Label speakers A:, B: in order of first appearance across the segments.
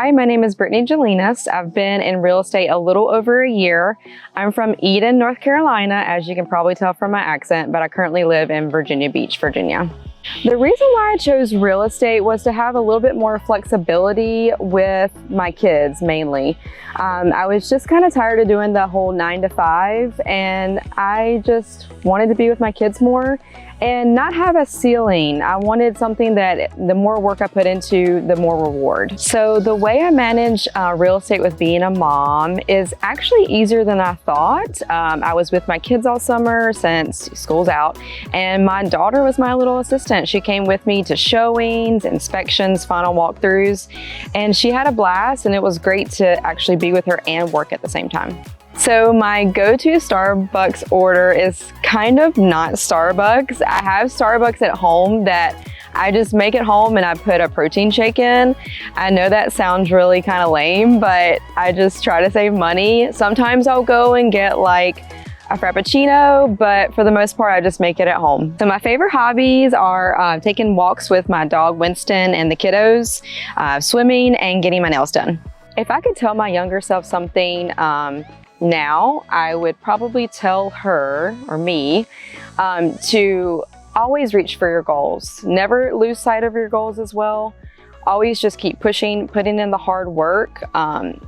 A: Hi, my name is Britni Gelinas. I've been in real estate a little over a year. I'm from Eden, North Carolina, as you can probably tell from my accent, but I currently live in Virginia Beach, Virginia. The reason why I chose real estate was to have a little bit more flexibility with my kids, mainly. I was just kind of tired of doing the whole 9 to 5, and I just wanted to be with my kids more and not have a ceiling. I wanted something that the more work I put into, the more reward. So the way I manage real estate with being a mom is actually easier than I thought. I was with my kids all summer since school's out, and my daughter was my little assistant. She came with me to showings, inspections, final walkthroughs, and she had a blast, and it was great to actually be with her and work at the same time. So my go-to Starbucks order is kind of not Starbucks. I have Starbucks at home that I just make at home and I put a protein shake in. I know that sounds really kind of lame, but I just try to save money. Sometimes I'll go and get like a Frappuccino, but for the most part, I just make it at home. So my favorite hobbies are taking walks with my dog Winston and the kiddos, swimming, and getting my nails done. If I could tell my younger self something now, I would probably tell her, or me, to always reach for your goals. Never lose sight of your goals as well. Always just keep pushing, putting in the hard work.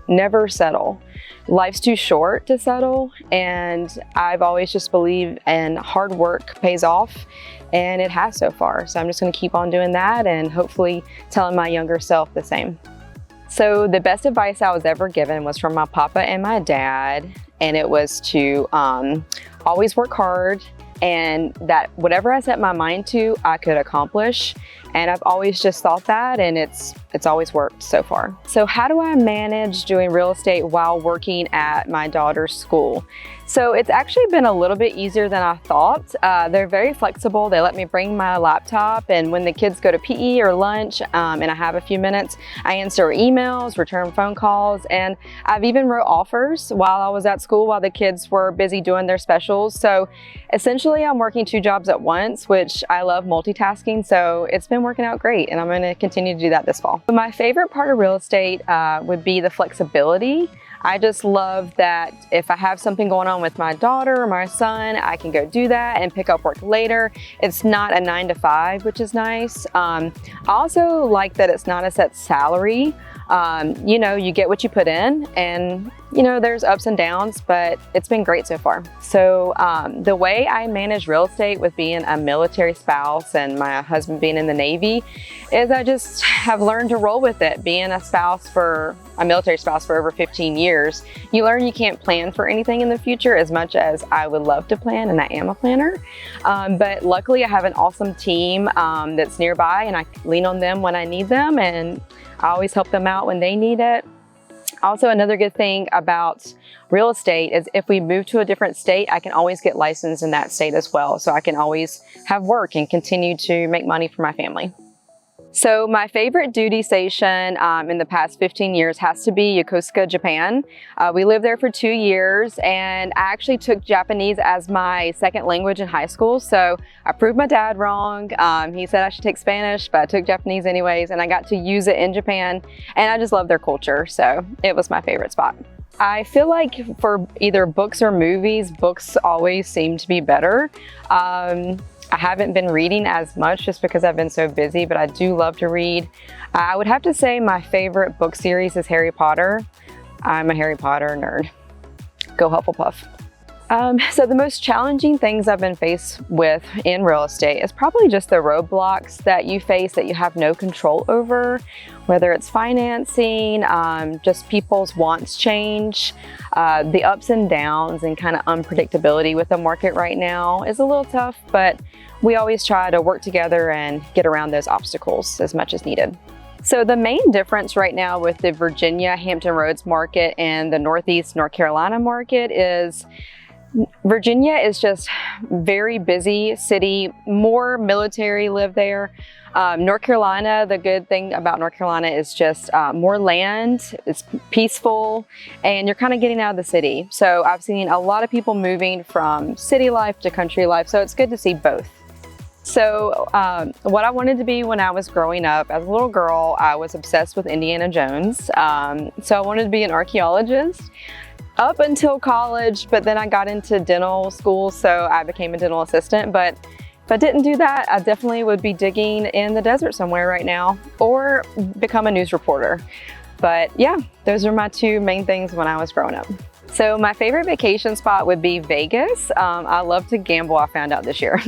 A: Never settle. Life's too short to settle, and I've always just believed in hard work pays off, and it has so far. So I'm just gonna keep on doing that and hopefully telling my younger self the same. So the best advice I was ever given was from my papa and my dad, and it was to always work hard, and that whatever I set my mind to, I could accomplish. And I've always just thought that, and it's always worked so far. So how do I manage doing real estate while working at my daughter's school? So it's actually been a little bit easier than I thought. They're very flexible. They let me bring my laptop, and when the kids go to PE or lunch and I have a few minutes, I answer emails, return phone calls, and I've even wrote offers while I was at school while the kids were busy doing their specials. So essentially I'm working 2 jobs at once, which I love multitasking, so it's been working out great, and I'm going to continue to do that this fall. My favorite part of real estate would be the flexibility. I just love that if I have something going on with my daughter or my son, I can go do that and pick up work later. It's not a 9 to 5, which is nice. I also like that it's not a set salary. You know, you get what you put in, and you know, there's ups and downs, but it's been great so far. So the way I manage real estate with being a military spouse and my husband being in the Navy is I just have learned to roll with it. Being a military spouse for over 15 years, you learn you can't plan for anything in the future as much as I would love to plan, and I am a planner. But luckily I have an awesome team that's nearby, and I lean on them when I need them, and I always help them out when they need it. Also, another good thing about real estate is if we move to a different state, I can always get licensed in that state as well. So I can always have work and continue to make money for my family. So my favorite duty station in the past 15 years has to be Yokosuka, Japan. We lived there for 2 years, and I actually took Japanese as my second language in high school. So I proved my dad wrong. He said I should take Spanish, but I took Japanese anyways, and I got to use it in Japan, and I just love their culture. So it was my favorite spot. I feel like for either books or movies, books always seem to be better. I haven't been reading as much just because I've been so busy, but I do love to read. I would have to say my favorite book series is Harry Potter. I'm a Harry Potter nerd. Go Hufflepuff. So the most challenging things I've been faced with in real estate is probably just the roadblocks that you face that you have no control over, whether it's financing, just people's wants change, the ups and downs and kind of unpredictability with the market right now is a little tough, but we always try to work together and get around those obstacles as much as needed. So the main difference right now with the Virginia Hampton Roads market and the Northeast North Carolina market is Virginia is just very busy city, more military live there. North Carolina, the good thing about North Carolina is just more land, it's peaceful, and you're kind of getting out of the city. So I've seen a lot of people moving from city life to country life, so it's good to see both. So what I wanted to be when I was growing up, as a little girl, I was obsessed with Indiana Jones. So I wanted to be an archaeologist up until college, but then I got into dental school, so I became a dental assistant. But if I didn't do that, I definitely would be digging in the desert somewhere right now or become a news reporter. But yeah, those are my two main things when I was growing up. So my favorite vacation spot would be Vegas. I love to gamble, I found out this year.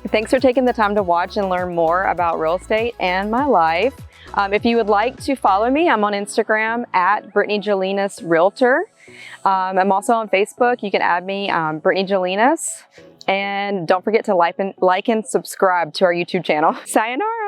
A: Thanks for taking the time to watch and learn more about real estate and my life. If you would like to follow me, I'm on Instagram at Britni Gelinas Realtor. I'm also on Facebook. You can add me, Britni Gelinas. And don't forget to like and subscribe to our YouTube channel. Sayonara.